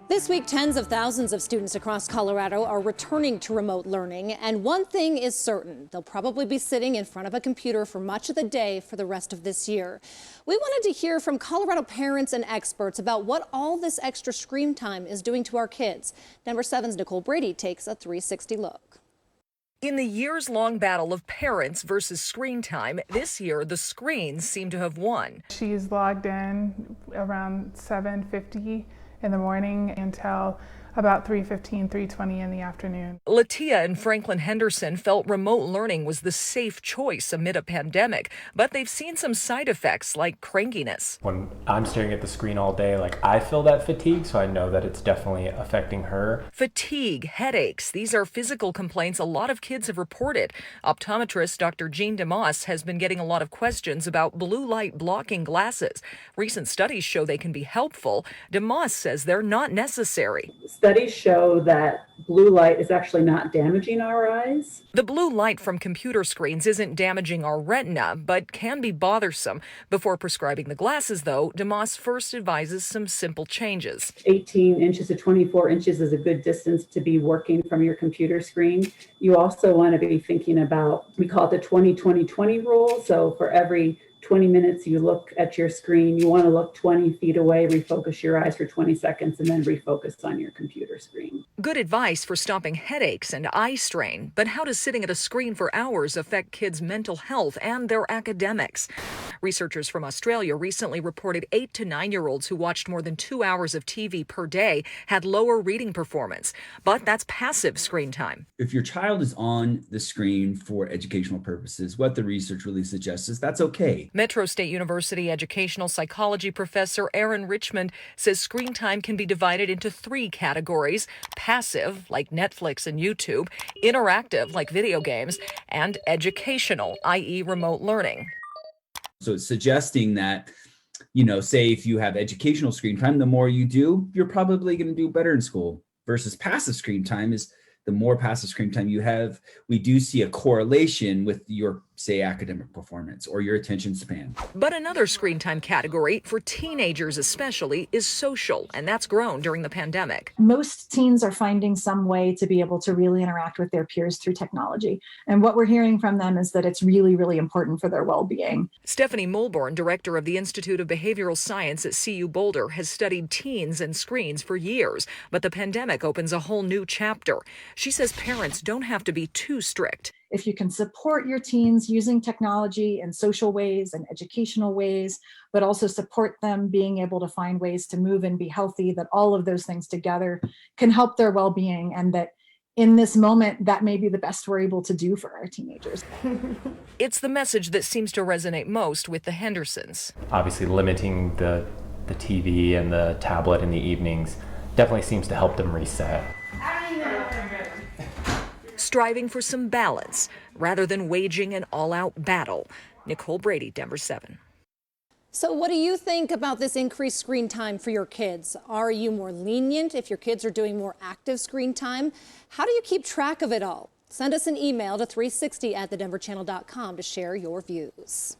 This week, tens of thousands of students across Colorado are returning to remote learning, and one thing is certain: they'll probably be sitting in front of a computer for much of the day for the rest of this year. We wanted to hear from Colorado parents and experts about what all this extra screen time is doing to our kids. Denver 7's Nicole Brady takes a 360 look. In the years-long battle of parents versus screen time, this year the screens seem to have won. She's logged in around 7:50 in the morning until about 3:15, 3:20 in the afternoon. Latia and Franklin Henderson felt remote learning was the safe choice amid a pandemic, but they've seen some side effects like crankiness. When I'm staring at the screen all day, I feel that fatigue, so I know that it's definitely affecting her. Fatigue, headaches, these are physical complaints a lot of kids have reported. Optometrist Dr. Jean DeMoss has been getting a lot of questions about blue light blocking glasses. Recent studies show they can be helpful. DeMoss says they're not necessary. Studies show that blue light is actually not damaging our eyes. The blue light from computer screens isn't damaging our retina, but can be bothersome. Before prescribing the glasses, though, DeMoss first advises some simple changes. 18 inches to 24 inches is a good distance to be working from your computer screen. You also want to be thinking about, we call it the 20-20-20 rule. So for every 20 minutes you look at your screen, you want to look 20 feet away, refocus your eyes for 20 seconds, and then refocus on your computer screen. Good advice for stopping headaches and eye strain, but how does sitting at a screen for hours affect kids' mental health and their academics? Researchers from Australia recently reported 8 to 9-year-olds who watched more than 2 hours of TV per day had lower reading performance, but that's passive screen time. If your child is on the screen for educational purposes, what the research really suggests is that's okay. Metro State University educational psychology professor Aaron Richmond says screen time can be divided into 3 categories: passive, like Netflix and YouTube, interactive, like video games, and educational, i.e. remote learning. So it's suggesting that, say if you have educational screen time, the more you do, you're probably going to do better in school. Versus passive screen time is the more passive screen time you have, we do see a correlation with your, say, academic performance or your attention span. But another screen time category, for teenagers especially, is social, and that's grown during the pandemic. Most teens are finding some way to be able to really interact with their peers through technology. And what we're hearing from them is that it's really, really important for their well-being. Stephanie Mulborn, director of the Institute of Behavioral Science at CU Boulder, has studied teens and screens for years, but the pandemic opens a whole new chapter. She says parents don't have to be too strict. If you can support your teens using technology in social ways and educational ways, but also support them being able to find ways to move and be healthy, that all of those things together can help their well-being, and that in this moment, that may be the best we're able to do for our teenagers. It's the message that seems to resonate most with the Hendersons. Obviously, limiting the TV and the tablet in the evenings definitely seems to help them reset. Striving for some balance rather than waging an all-out battle. Nicole Brady, Denver 7. So what do you think about this increased screen time for your kids? Are you more lenient if your kids are doing more active screen time? How do you keep track of it all? Send us an email to 360@thedenverchannel.com to share your views.